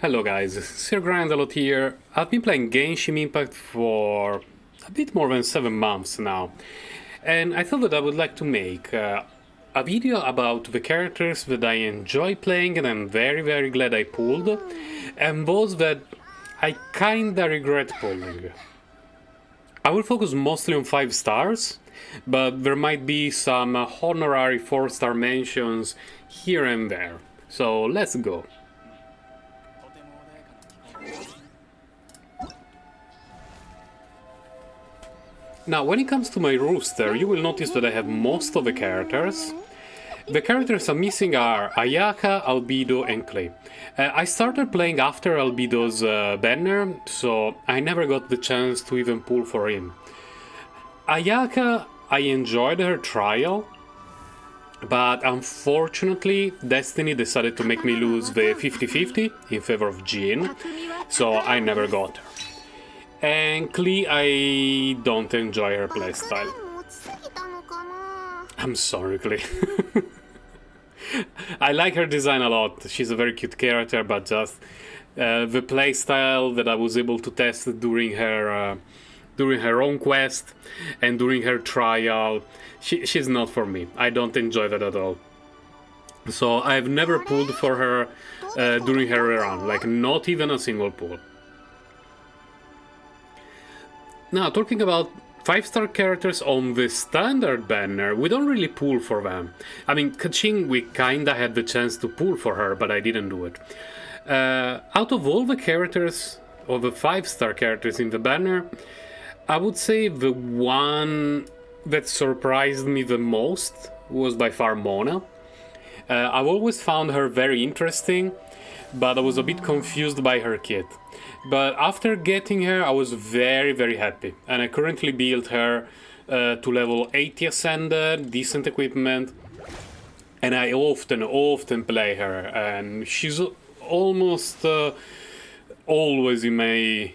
Hello guys, Sir Grindalot here. I've been playing Genshin Impact for a bit more than 7 months now, and I thought that I would like to make a video about the characters that I enjoy playing and I'm very glad I pulled, and those that I kinda regret pulling. I will focus mostly on 5 stars, but there might be some honorary 4-star mentions here and there. So let's go. Now, when it comes to my roster, you will notice that I have most of the characters. The characters I'm missing are Ayaka, Albedo, and Clay. I started playing after Albedo's banner, so I never got the chance to even pull for him. Ayaka, I enjoyed her trial, but unfortunately Destiny decided to make me lose the 50-50 in favor of Jin, so I never got her. And Qiqi, I don't enjoy her playstyle. I'm sorry, Qiqi. I like her design a lot. She's a very cute character, but just the playstyle that I was able to test during her own quest and during her trial, she's not for me. I don't enjoy that at all. So I've never pulled for her during her run, like not even a single pull. Now, talking about 5-star characters on the standard banner, we don't really pull for them. I mean, Qiqi, we kinda had the chance to pull for her, but I didn't do it. Out of all the characters, or the 5-star characters in the banner, I would say the one that surprised me the most was by far Mona. I've always found her very interesting, but I was a bit confused by her kit. But after getting her, I was very happy, and I currently built her to level 80 ascended, decent equipment, and I often play her, and she's almost always in my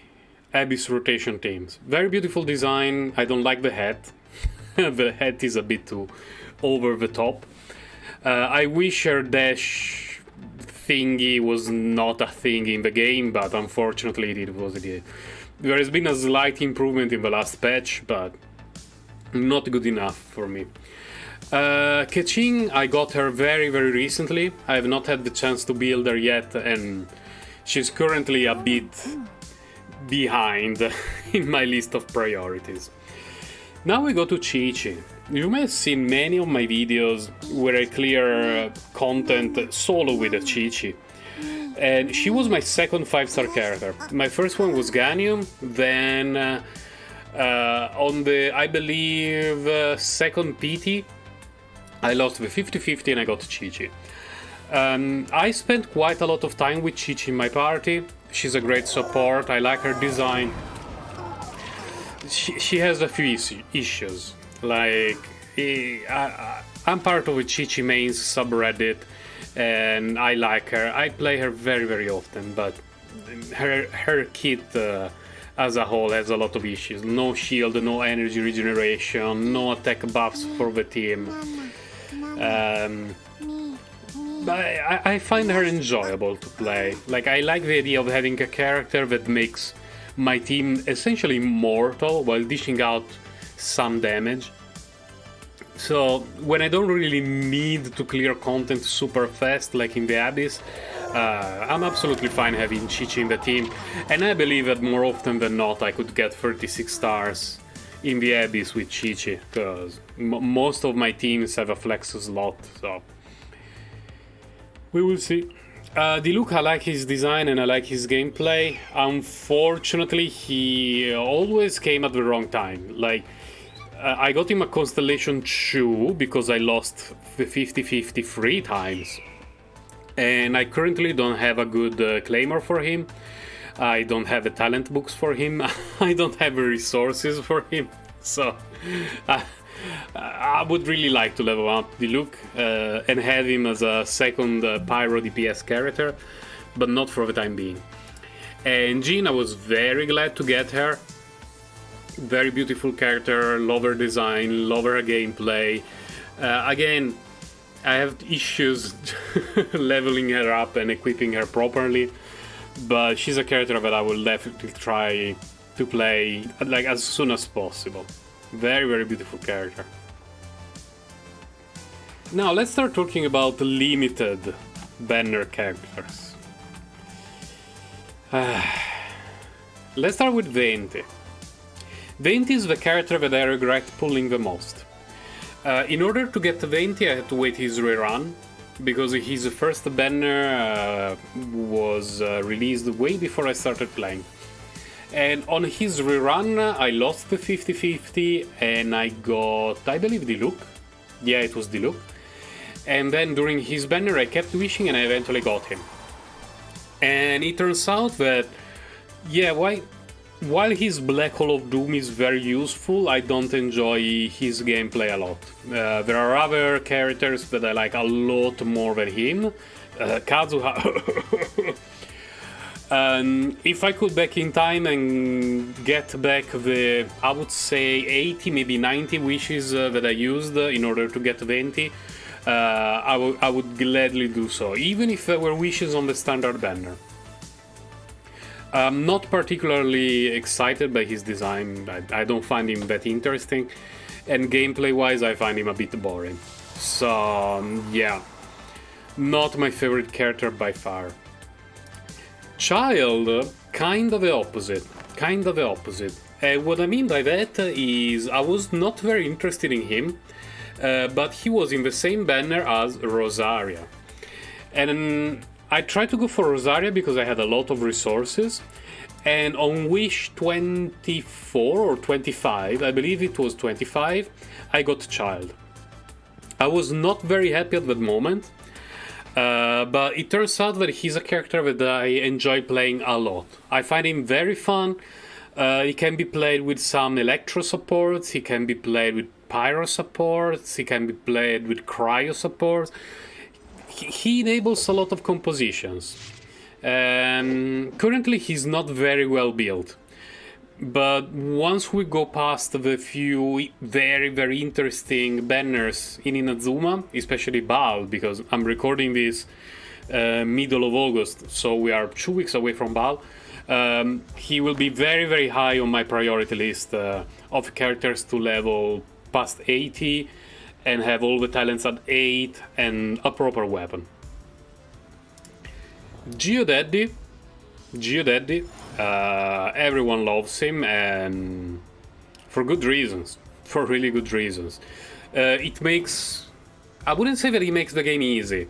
Abyss rotation teams. Very beautiful design. I don't like the hat. The hat is a bit too over the top. I wish her dash thingy was not a thing in the game, but unfortunately it was it. There has been a slight improvement in the last patch, but not good enough for me. Qiqi, I got her very recently. I have not had the chance to build her yet, and she's currently a bit behind in my list of priorities. Now we go to Qiqi. You may have seen many of my videos where I clear content solo with a Qiqi. And she was my second 5-star character. My first one was Ganium, then on the, I believe, second PT, I lost the 50-50 and I got Qiqi. I spent quite a lot of time with Qiqi in my party. She's a great support, I like her design. She has a few issues. Like, I'm part of a Qiqi mains subreddit, and I like her. I play her very often, but her kit as a whole has a lot of issues. No shield, no energy regeneration, no attack buffs for the team. But I find her enjoyable to play. Like, I like the idea of having a character that makes my team essentially mortal while dishing out some damage. So when I don't really need to clear content super fast like in the Abyss, I'm absolutely fine having Qiqi in the team, and I believe that more often than not I could get 36 stars in the Abyss with Qiqi, because most of my teams have a flex slot, so we will see. Diluc, I like his design and I like his gameplay. Unfortunately, he always came at the wrong time. Like, I got him a Constellation 2 because I lost the 50-50 3 times. And I currently don't have a good Claymore for him. I don't have the talent books for him. I don't have the resources for him. So I would really like to level up Diluc and have him as a second Pyro DPS character, but not for the time being. And Jin, I was very glad to get her. Very beautiful character, love her design, love her gameplay. Again, I have issues leveling her up and equipping her properly, but she's a character that I will definitely try to play like as soon as possible. Very, very beautiful character. Now let's start talking about limited banner characters. Let's start with Venti. Venti is the character that I regret pulling the most. In order to get Venti, I had to wait his rerun, because his first banner was released way before I started playing. And on his rerun, I lost the 50-50 and I got, I believe, Diluc. Yeah, it was Diluc. And then during his banner, I kept wishing and I eventually got him. And it turns out that, yeah, while his Black Hole of Doom is very useful, I don't enjoy his gameplay a lot. There are other characters that I like a lot more than him. Kazuha. If I could back in time and get back the, I would say, 80, maybe 90 wishes that I used in order to get Venti, I would gladly do so, even if there were wishes on the standard banner. I'm not particularly excited by his design. I don't find him that interesting, and gameplay wise I find him a bit boring. So yeah, not my favorite character by far. Child, kind of the opposite. What I mean by that is I was not very interested in him, but he was in the same banner as Rosaria. And I tried to go for Rosaria because I had a lot of resources, and on wish 24 or 25, I believe it was 25, I got Child. I was not very happy at that moment, but it turns out that he's a character that I enjoy playing a lot. I find him very fun. He can be played with some Electro supports, he can be played with Pyro supports, he can be played with Cryo supports. He enables a lot of compositions. Currently he's not very well built, but once we go past the few very, very interesting banners in Inazuma, especially Baal, because I'm recording this middle of August, so we are 2 weeks away from Baal, he will be very, very high on my priority list of characters to level past 80 and have all the talents at 8 and a proper weapon. Geodaddy, everyone loves him, and for good reasons, for really good reasons. It makes, I wouldn't say that he makes the game easy,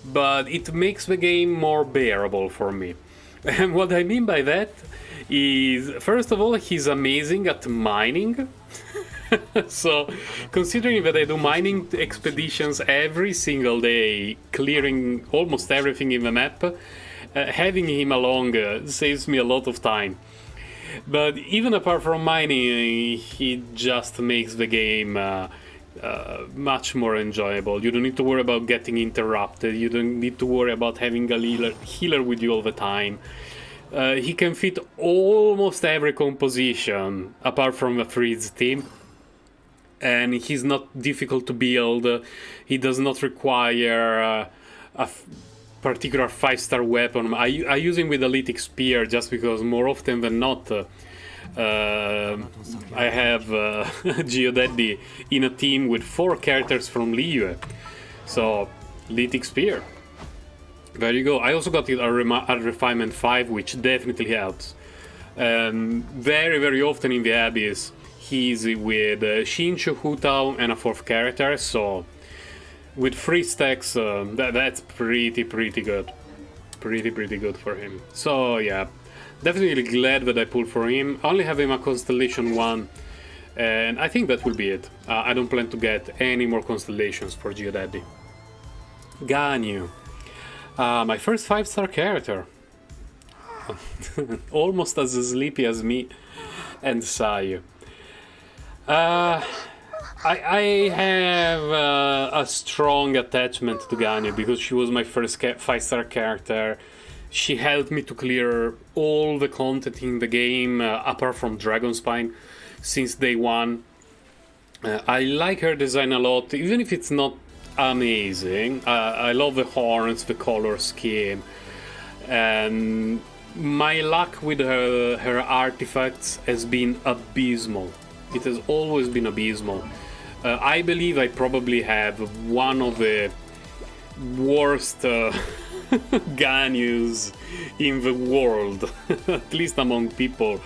but it makes the game more bearable for me. And what I mean by that is, first of all, he's amazing at mining. So, considering that I do mining expeditions every single day, clearing almost everything in the map, having him along saves me a lot of time. But even apart from mining, he just makes the game much more enjoyable. You don't need to worry about getting interrupted, you don't need to worry about having a healer with you all the time. He can fit almost every composition apart from the freeze team. And he's not difficult to build. He does not require a particular 5-star weapon. I use him with a Lithic Spear just because more often than not I have Geodaddy in a team with 4 characters from Liyue. So, Lithic Spear. There you go. I also got a Refinement 5, which definitely helps. Very, very often in the Abyss, he's with Xingqiu, Hutao, and a 4th character, so with 3 stacks, that's pretty good. Pretty good for him. So yeah, definitely glad that I pulled for him. Only have him a Constellation 1, and I think that will be it. I don't plan to get any more Constellations for Geodaddy. Ganyu. My first 5-star character. Almost as sleepy as me and Sayu. I have a strong attachment to Ganyu because she was my first 5-star character. She helped me to clear all the content in the game, apart from Dragonspine, since day one. I like her design a lot, even if it's not amazing. I love the horns, the color scheme, and My luck with her artifacts has been abysmal. It has always been abysmal. I believe I probably have one of the worst Ganyus in the world, at least among people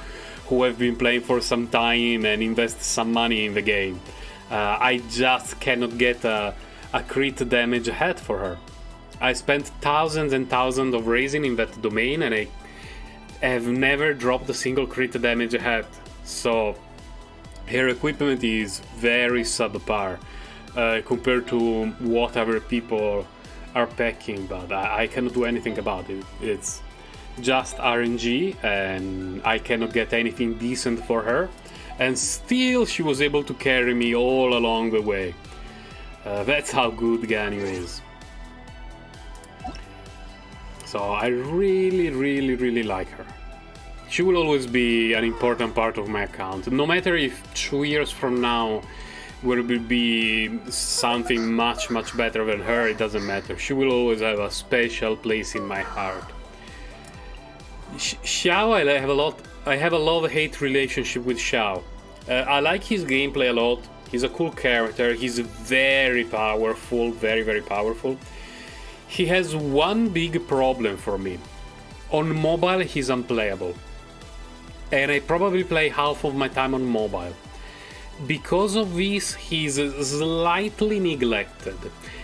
who have been playing for some time and invest some money in the game. I just cannot get a crit damage ahead for her. I spent thousands and thousands of resin in that domain and I have never dropped a single crit damage ahead. So her equipment is very subpar compared to what other people are packing, but I cannot do anything about it. It's just RNG and I cannot get anything decent for her, and still she was able to carry me all along the way. That's how good Ganyu is. So I really like her. She will always be an important part of my account. No matter if 2 years from now will be something much better than her, it doesn't matter. She will always have a special place in my heart. Xiao, I have a love-hate relationship with Xiao. I like his gameplay a lot. He's a cool character. He's very powerful, very powerful. He has one big problem for me. On mobile, he's unplayable. And I probably play half of my time on mobile. Because of this, he's slightly neglected.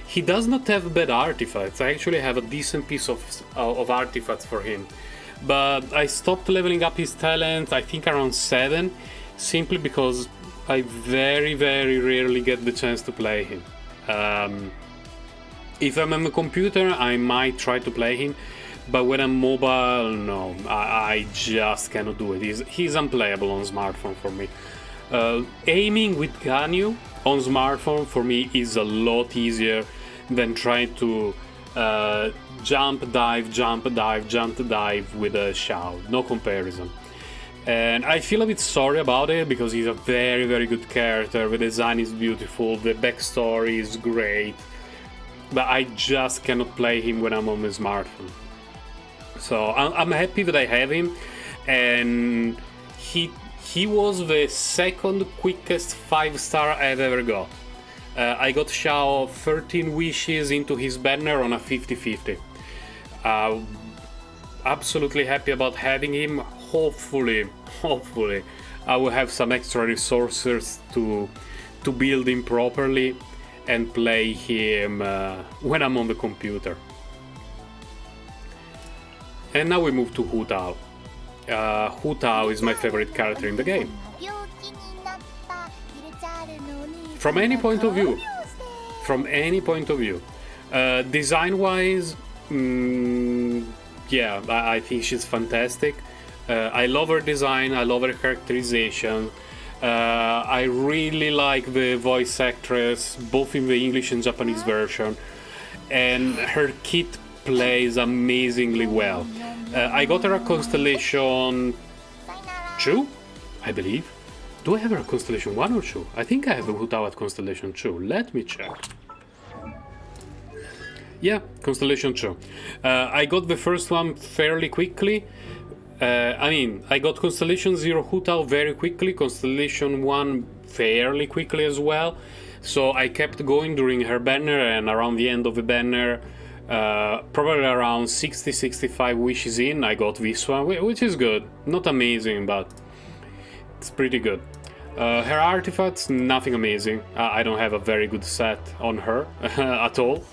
He does not have bad artifacts. I actually have a decent piece of artifacts for him. But I stopped leveling up his talent, I think around 7, simply because I very rarely get the chance to play him. If I'm on a computer, I might try to play him, but when I'm mobile, no, I just cannot do it. He's unplayable on smartphone for me. Aiming with Ganyu on smartphone for me is a lot easier than trying to jump, dive with a Xiao. No comparison. And I feel a bit sorry about it because he's a very good character. The design is beautiful, the backstory is great, but I just cannot play him when I'm on the smartphone. So I'm happy that I have him, and he was the second quickest 5-star I've ever got. I got Xiao 13 wishes into his banner on a 50-50. Absolutely happy about having him. Hopefully I will have some extra resources to build him properly and play him when I'm on the computer. And now we move to Hu Tao. Hu Tao is my favorite character in the game. From any point of view. Design-wise, yeah, I think she's fantastic. I love her design, I love her characterization. I really like the voice actress, both in the English and Japanese version. And her kit plays amazingly well. I got her a Constellation 2, I believe. Do I have her a Constellation 1 or 2? I think I have a Hu Tao at Constellation 2. Let me check. Yeah, Constellation 2. I got the first one fairly quickly. I got Constellation 0 Hu Tao very quickly, Constellation 1 fairly quickly as well. So I kept going during her banner, and around the end of the banner, probably around 60-65 wishes in, I got this one, which is good. Not amazing, but it's pretty good. Her artifacts, nothing amazing. I don't have a very good set on her at all.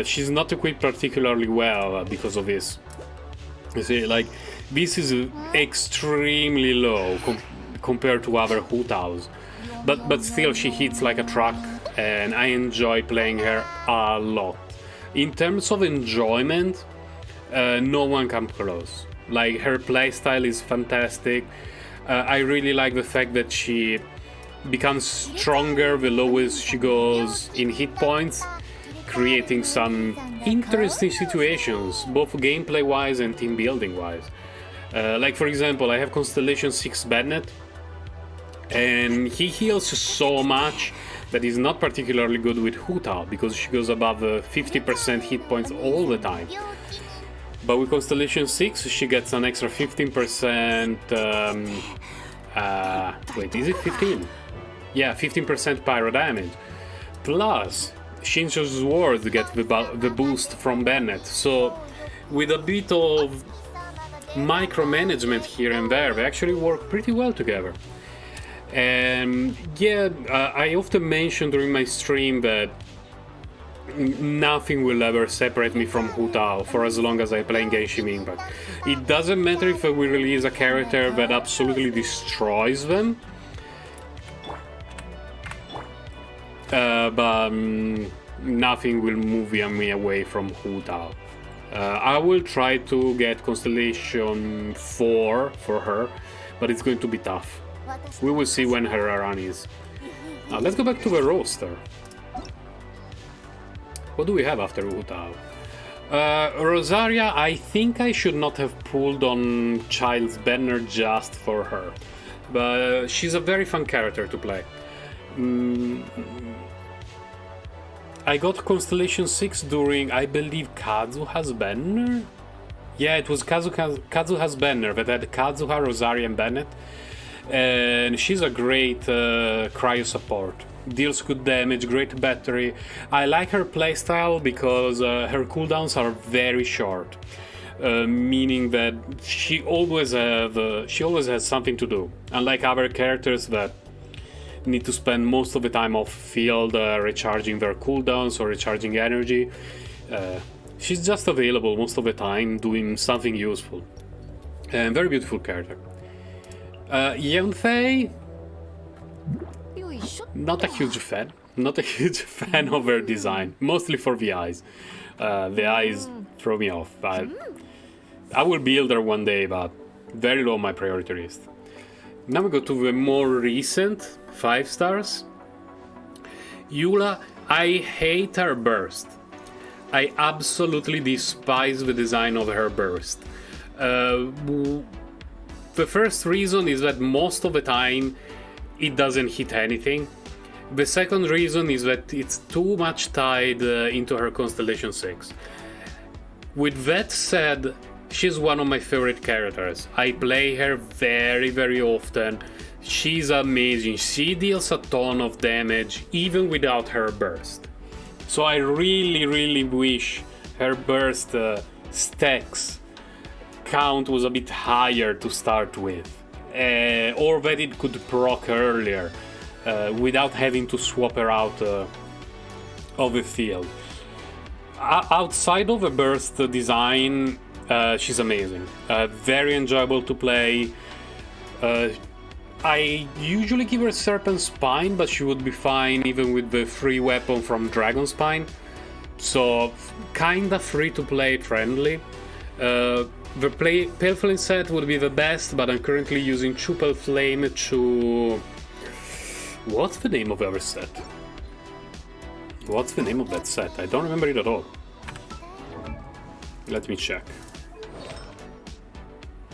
She's not equipped particularly well because of this. You see, like, this is extremely low compared to other Hu Taos. But still, she hits like a truck, and I enjoy playing her a lot. In terms of enjoyment, no one comes close. Like, her playstyle is fantastic. I really like the fact that she becomes stronger the lower she goes in hit points, creating some interesting situations, both gameplay wise and team building wise. Like, for example, I have Constellation 6 Bennett, and he heals so much that he's not particularly good with Hu Tao because she goes above 50% hit points all the time. But with Constellation 6, she gets an extra 15%. Wait, is it 15? Yeah, 15% pyro damage. Plus, Xingqiu's sword gets the boost from Bennett. So, with a bit of micromanagement here and there, they actually work pretty well together. And yeah, I often mention during my stream that nothing will ever separate me from Hu Tao for as long as I play in Genshin Impact. It doesn't matter if we release a character that absolutely destroys them, but nothing will move me away from Hu Tao. I will try to get Constellation 4 for her, but it's going to be tough. We will see when her run is. Now let's go back to the roster. What do we have after Hu Tao? Rosaria, I think I should not have pulled on Child's Banner just for her. But she's a very fun character to play. I got Constellation 6 during, I believe, Kazuha's Banner? Yeah, it was Kazuha's Banner that had Kazuha, Rosaria and Bennett. And she's a great cryo support. Deals good damage, great battery. I like her playstyle because her cooldowns are very short, meaning that she always has something to do. Unlike other characters that need to spend most of the time off field recharging their cooldowns or recharging energy, she's just available most of the time doing something useful. And very beautiful character. Yanfei, not a huge fan. Not a huge fan of her design, mostly for the eyes. The eyes throw me off. I will build her one day, but very low on my priority list. Now we go to the more recent 5 stars. Eula, I hate her burst. I absolutely despise the design of her burst. The first reason is that most of the time it doesn't hit anything. The second reason is that it's too much tied into her Constellation 6. With that said, she's one of my favorite characters. I play her very, very often. She's amazing. She deals a ton of damage even without her burst. So I really, really wish her burst stacks count was a bit higher to start with, or that it could proc earlier without having to swap her out of the field. Outside of a burst design, she's amazing. Very enjoyable to play. I usually give her Serpent Spine, but she would be fine even with the free weapon from Dragon Spine. So kinda free to play friendly. The Pale Flame set would be the best, but I'm currently using Pale Flame to... What's the name of our set? What's the name of that set? I don't remember it at all. Let me check.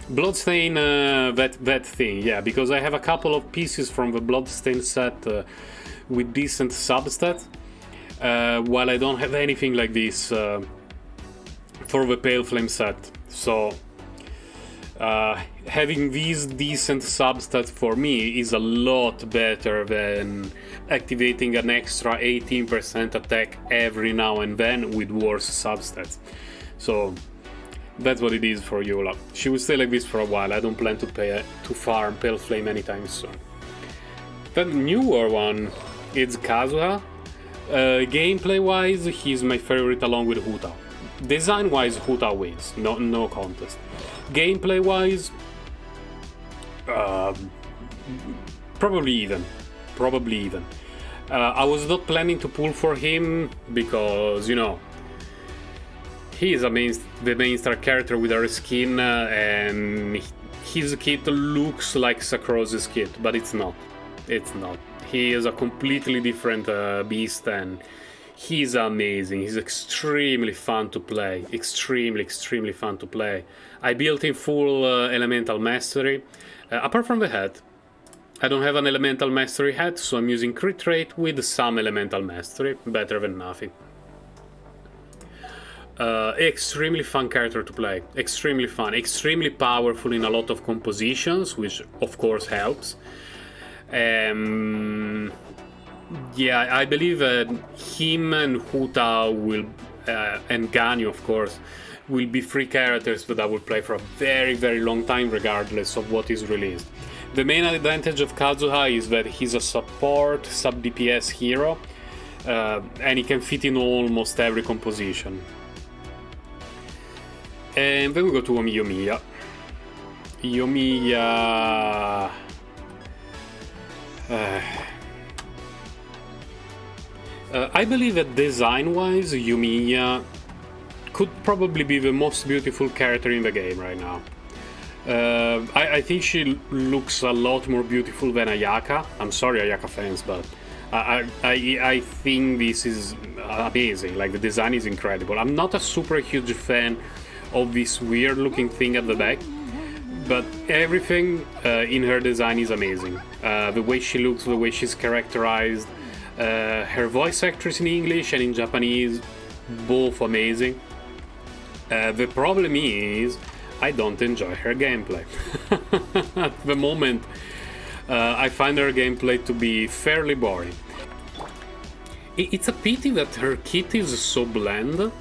Bloodstain, that thing, yeah, because I have a couple of pieces from the Bloodstain set with decent substat, while I don't have anything like this for the Pale Flame set. So having these decent substats for me is a lot better than activating an extra 18% attack every now and then with worse substats. So that's what it is for Eula. She will stay like this for a while. I don't plan to farm Pale Flame anytime soon. The newer one is Kazuha. Gameplay wise, he's my favorite along with Hu Tao. Design wise, Hu Tao wins, no contest. Gameplay wise, probably even. I was not planning to pull for him because, you know, he is the main star character with our skin, and his kit looks like Sakrose's kit, but it's not. He is a completely different beast, and he's amazing. He's extremely fun to play. Extremely fun to play. I built in full elemental mastery. Apart from the head, I don't have an elemental mastery head, so I'm using crit rate with some elemental mastery. Better than nothing. Extremely fun character to play. Extremely fun. Extremely powerful in a lot of compositions, which of course helps. Yeah, I believe him and Huta will, and Ganyu of course, will be free characters that I will play for a very, very long time regardless of what is released. The main advantage of Kazuha is that he's a support sub-DPS hero, and he can fit in almost every composition. And then we go to Yoimiya. Yoimiya... I believe that design-wise, Yoimiya could probably be the most beautiful character in the game right now. I think she looks a lot more beautiful than Ayaka. I'm sorry, Ayaka fans, but I think this is amazing. Like, the design is incredible. I'm not a super huge fan of this weird looking thing at the back, but everything in her design is amazing. The way she looks, the way she's characterized, her voice actress in English and in Japanese, both amazing. The problem is, I don't enjoy her gameplay. At the moment, I find her gameplay to be fairly boring. It's a pity that her kit is so bland,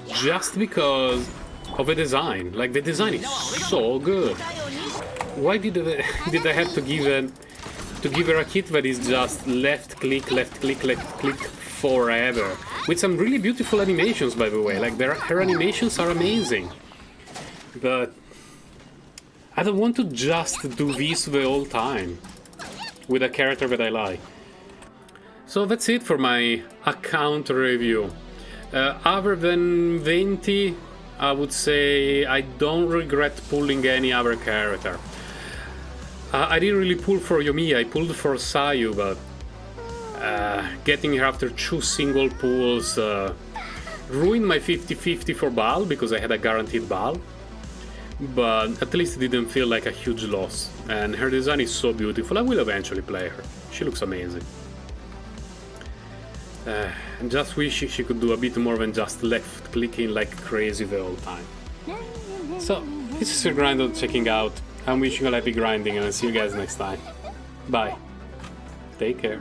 just because of the design. Like, the design is so good. Why did I have to give her a kit that is just left click, left click, left click forever? With some really beautiful animations, by the way. Like, her animations are amazing. But I don't want to just do this the whole time with a character that I like. So that's it for my account review. Other than Venti, I would say I don't regret pulling any other character. I didn't really pull for Yoimiya, I pulled for Sayu, but getting her after 2 single pulls ruined my 50-50 for Baal, because I had a guaranteed Baal. But at least it didn't feel like a huge loss, and her design is so beautiful. I will eventually play her. She looks amazing. And just wish she could do a bit more than just left clicking like crazy the whole time. So, this is your Grinder checking out. I'm wishing you all happy grinding, and I'll see you guys next time. Bye. Take care.